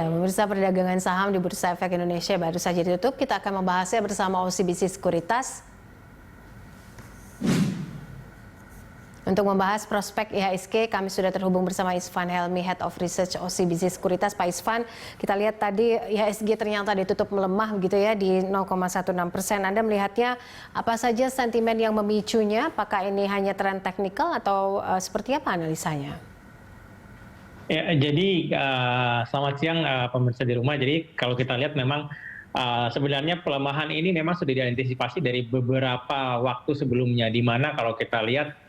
Ya, pemirsa, perdagangan saham di Bursa Efek Indonesia baru saja ditutup. Kita akan membahasnya bersama OCBC Sekuritas. Untuk membahas prospek IHSG, kami sudah terhubung bersama Isvan Helmi, Head of Research OCBC Sekuritas. Pak Isvan, kita lihat tadi IHSG ternyata ditutup melemah begitu ya di 0,16%. Anda melihatnya apa saja sentimen yang memicunya? Apakah ini hanya tren teknikal atau seperti apa analisanya? Ya, jadi selamat siang pemirsa di rumah. Jadi kalau kita lihat memang sebenarnya pelemahan ini memang sudah diantisipasi dari beberapa waktu sebelumnya, di mana kalau kita lihat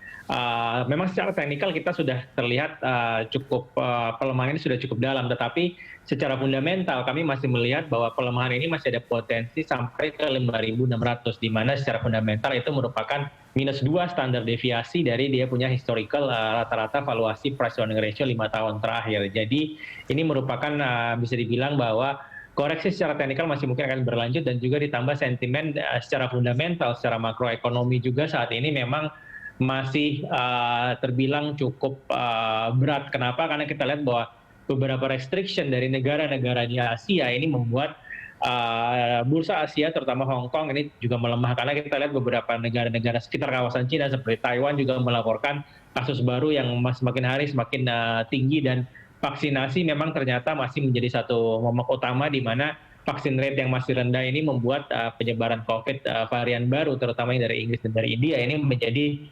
memang secara teknikal kita sudah terlihat cukup pelemahan ini sudah cukup dalam, tetapi secara fundamental kami masih melihat bahwa pelemahan ini masih ada potensi sampai ke 5.600, di mana secara fundamental itu merupakan -2 standar deviasi dari dia punya historical rata-rata valuasi price earning ratio 5 tahun terakhir. Jadi ini merupakan bisa dibilang bahwa koreksi secara teknikal masih mungkin akan berlanjut, dan juga ditambah sentimen secara fundamental, secara makroekonomi juga saat ini memang masih terbilang cukup berat. Kenapa? Karena kita lihat bahwa beberapa restriction dari negara-negara di Asia ini membuat bursa Asia terutama Hong Kong ini juga melemah, karena kita lihat beberapa negara-negara sekitar kawasan Cina seperti Taiwan juga melaporkan kasus baru yang semakin hari semakin tinggi, dan vaksinasi memang ternyata masih menjadi satu momok utama, di mana vaksin rate yang masih rendah ini membuat penyebaran COVID varian baru terutama yang dari Inggris dan dari India ini menjadi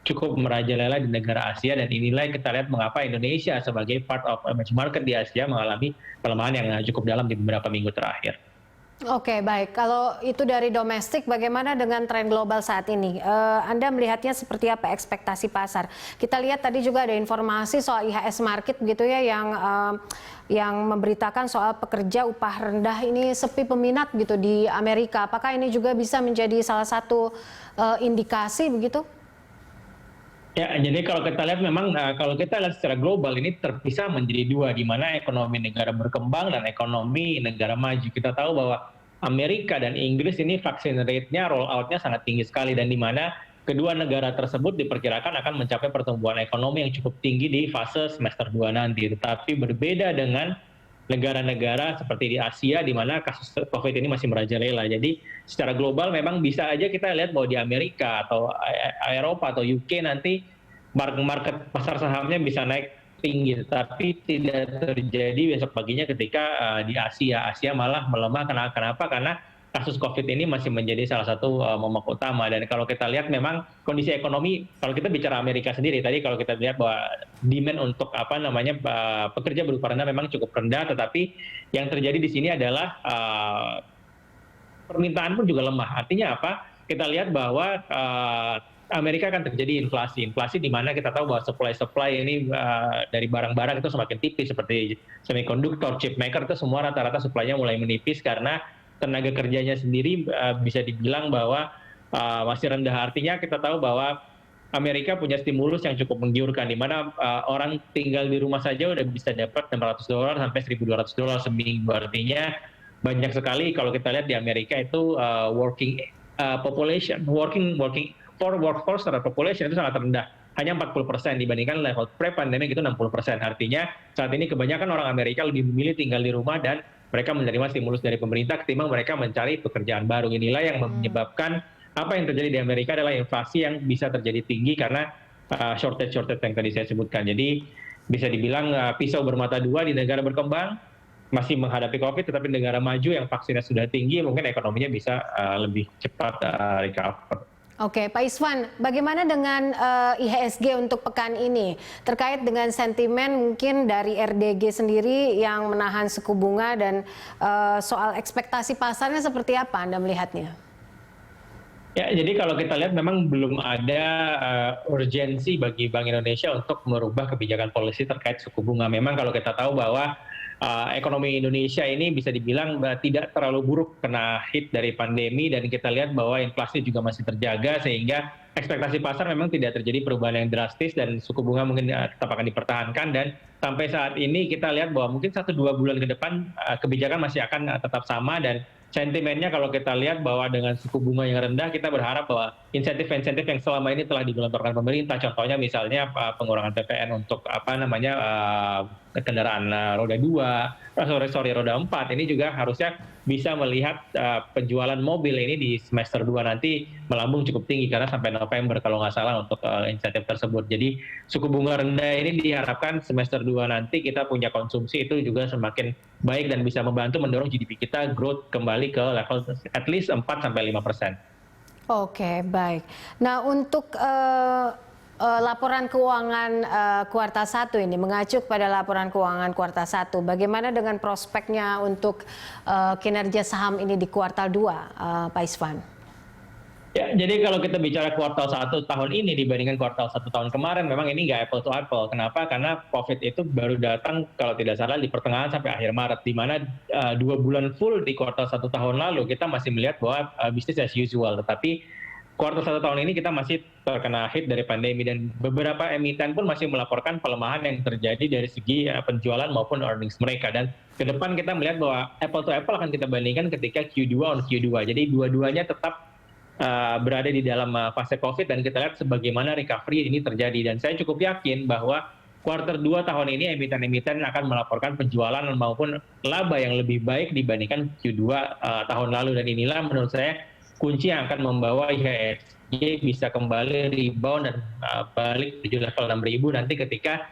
cukup merajalela di negara Asia, dan inilah yang kita lihat mengapa Indonesia sebagai part of emerging market di Asia mengalami pelemahan yang cukup dalam di beberapa minggu terakhir. Oke, baik. Kalau itu dari domestik, bagaimana dengan tren global saat ini? Anda melihatnya seperti apa ekspektasi pasar? Kita lihat tadi juga ada informasi soal IHS Markit begitu ya, yang memberitakan soal pekerja upah rendah ini sepi peminat gitu di Amerika. Apakah ini juga bisa menjadi salah satu indikasi begitu? Ya, jadi kalau kita lihat memang kalau kita lihat secara global ini terpisah menjadi dua, di mana ekonomi negara berkembang dan ekonomi negara maju. Kita tahu bahwa Amerika dan Inggris ini vaksin rate-nya, roll out-nya sangat tinggi sekali, dan di mana kedua negara tersebut diperkirakan akan mencapai pertumbuhan ekonomi yang cukup tinggi di fase semester 2 nanti. Tetapi berbeda dengan negara-negara seperti di Asia, di mana kasus COVID ini masih merajalela. Jadi secara global memang bisa aja kita lihat bahwa di Amerika atau Eropa atau UK nanti market pasar sahamnya bisa naik tinggi, tapi tidak terjadi besok paginya ketika di Asia malah melemah. Kenapa? Karena kasus COVID ini masih menjadi salah satu momok utama. Dan kalau kita lihat memang kondisi ekonomi, kalau kita bicara Amerika sendiri, tadi kalau kita lihat bahwa demand untuk pekerja berupa rendah memang cukup rendah, tetapi yang terjadi di sini adalah permintaan pun juga lemah. Artinya apa? Kita lihat bahwa Amerika akan terjadi inflasi di mana kita tahu bahwa supply ini dari barang-barang itu semakin tipis, seperti semikonduktor, chip maker, itu semua rata-rata supply-nya mulai menipis karena tenaga kerjanya sendiri bisa dibilang bahwa masih rendah. Artinya kita tahu bahwa Amerika punya stimulus yang cukup menggiurkan, di mana orang tinggal di rumah saja udah bisa dapat $600 sampai $1.200 seminggu. Artinya banyak sekali kalau kita lihat di Amerika itu working workforce terhadap population itu sangat rendah, hanya 40% dibandingkan level pre-pandemic itu 60%. Artinya saat ini kebanyakan orang Amerika lebih memilih tinggal di rumah dan mereka menerima stimulus dari pemerintah ketimbang mereka mencari pekerjaan baru. Inilah yang menyebabkan apa yang terjadi di Amerika adalah inflasi yang bisa terjadi tinggi karena shortage yang tadi saya sebutkan. Jadi bisa dibilang pisau bermata dua. Di negara berkembang masih menghadapi COVID, tetapi negara maju yang vaksinnya sudah tinggi mungkin ekonominya bisa lebih cepat recover. Oke, Pak Isvan, bagaimana dengan IHSG untuk pekan ini? Terkait dengan sentimen mungkin dari RDG sendiri yang menahan suku bunga, dan soal ekspektasi pasarnya seperti apa Anda melihatnya? Ya, jadi kalau kita lihat memang belum ada urgensi bagi Bank Indonesia untuk merubah kebijakan polisi terkait suku bunga. Memang kalau kita tahu bahwa ekonomi Indonesia ini bisa dibilang tidak terlalu buruk kena hit dari pandemi, dan kita lihat bahwa inflasi juga masih terjaga, sehingga ekspektasi pasar memang tidak terjadi perubahan yang drastis dan suku bunga mungkin tetap akan dipertahankan. Dan sampai saat ini kita lihat bahwa mungkin 1-2 bulan ke depan kebijakan masih akan tetap sama, dan sentimennya kalau kita lihat bahwa dengan suku bunga yang rendah kita berharap bahwa insentif-insentif yang selama ini telah digelontorkan pemerintah, contohnya misalnya pengurangan PPN untuk kendaraan roda 2, roda 4, ini juga harusnya bisa melihat penjualan mobil ini di semester 2 nanti melambung cukup tinggi karena sampai November kalau nggak salah untuk insentif tersebut. Jadi suku bunga rendah ini diharapkan semester 2 nanti kita punya konsumsi itu juga semakin baik dan bisa membantu mendorong GDP kita growth kembali ke level at least 4-5%. Oke, baik. Nah, untuk laporan keuangan kuartal 1 ini mengacu pada laporan keuangan kuartal 1, bagaimana dengan prospeknya untuk kinerja saham ini di kuartal 2, Pak Isvan? Ya, jadi kalau kita bicara kuartal 1 tahun ini dibandingkan kuartal 1 tahun kemarin, memang ini nggak apple to apple. Kenapa? Karena profit itu baru datang kalau tidak salah di pertengahan sampai akhir Maret, di mana 2 bulan full di kuartal 1 tahun lalu kita masih melihat bahwa bisnis as usual. Tetapi kuartal 1 tahun ini kita masih terkena hit dari pandemi dan beberapa emiten pun masih melaporkan pelemahan yang terjadi dari segi penjualan maupun earnings mereka. Dan ke depan kita melihat bahwa apple to apple akan kita bandingkan ketika Q2 on Q2. Jadi dua-duanya tetap berada di dalam fase COVID dan kita lihat sebagaimana recovery ini terjadi. Dan saya cukup yakin bahwa kuartal 2 tahun ini emiten-emiten akan melaporkan penjualan maupun laba yang lebih baik dibandingkan Q2 tahun lalu. Dan inilah menurut saya kunci yang akan membawa IHSG bisa kembali rebound dan balik menuju level 6.000 nanti ketika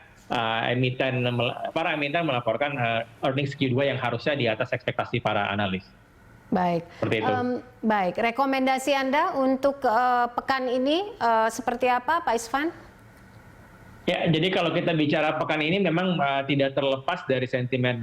para emiten melaporkan earnings Q2 yang harusnya di atas ekspektasi para analis. Baik, baik. Rekomendasi Anda untuk pekan ini seperti apa, Pak Isvan? Ya, jadi kalau kita bicara pekan ini memang tidak terlepas dari sentimen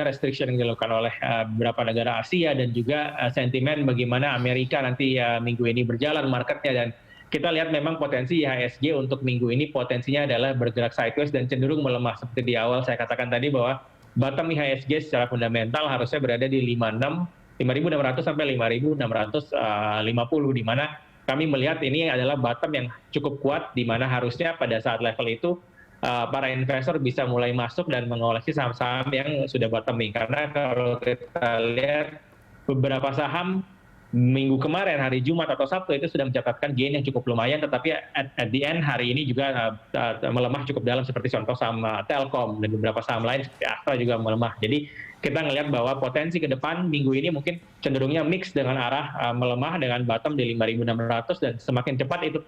restriction yang dilakukan oleh beberapa negara Asia dan juga sentimen bagaimana Amerika nanti minggu ini berjalan marketnya. Dan kita lihat memang potensi IHSG untuk minggu ini potensinya adalah bergerak sideways dan cenderung melemah seperti di awal saya katakan tadi bahwa bottom IHSG secara fundamental harusnya berada di 5.600 sampai 5.650, di mana kami melihat ini adalah bottom yang cukup kuat, di mana harusnya pada saat level itu para investor bisa mulai masuk dan mengoleksi saham-saham yang sudah bottoming. Karena kalau kita lihat beberapa saham minggu kemarin, hari Jumat atau Sabtu itu sudah mencatatkan gain yang cukup lumayan, tetapi at the end hari ini juga melemah cukup dalam seperti contoh saham Telkom dan beberapa saham lain seperti Astra juga melemah. Jadi kita ngelihat bahwa potensi ke depan minggu ini mungkin cenderungnya mix dengan arah melemah dengan bottom di 5.600 dan semakin cepat itu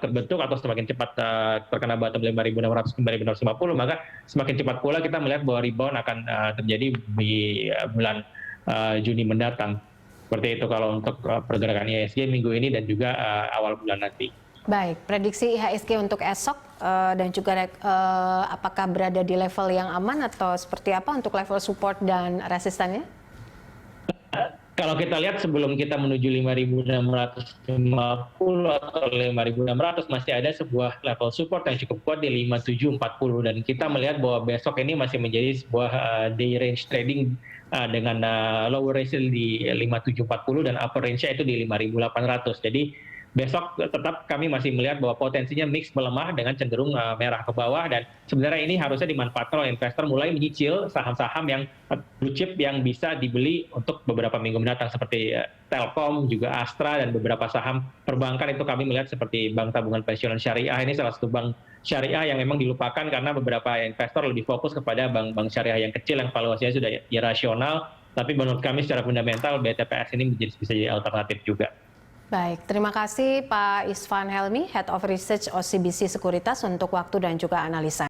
terbentuk atau semakin cepat terkena bottom 5.600 ke 5.650, maka semakin cepat pula kita melihat bahwa rebound akan terjadi di bulan Juni mendatang. Seperti itu kalau untuk pergerakan IHSG minggu ini dan juga awal bulan nanti. Baik, prediksi IHSG untuk esok dan juga apakah berada di level yang aman atau seperti apa untuk level support dan resistannya? Kalau kita lihat sebelum kita menuju 5.650 atau 5.600 masih ada sebuah level support yang cukup kuat di 5.740 dan kita melihat bahwa besok ini masih menjadi sebuah day range trading dengan lower range di 5.740 dan upper range-nya itu di 5.800. Jadi besok tetap kami masih melihat bahwa potensinya mix melemah dengan cenderung merah ke bawah dan sebenarnya ini harusnya dimanfaatkan oleh investor mulai menyicil saham-saham yang blue chip yang bisa dibeli untuk beberapa minggu mendatang seperti Telkom, juga Astra dan beberapa saham perbankan itu kami melihat seperti Bank Tabungan Pensiunan Syariah ini salah satu bank syariah yang memang dilupakan karena beberapa investor lebih fokus kepada bank-bank syariah yang kecil yang valuasinya sudah irasional, tapi menurut kami secara fundamental BTPS ini bisa jadi alternatif juga. Baik, terima kasih Pak Isvan Helmi, Head of Research OCBC Sekuritas untuk waktu dan juga analisa.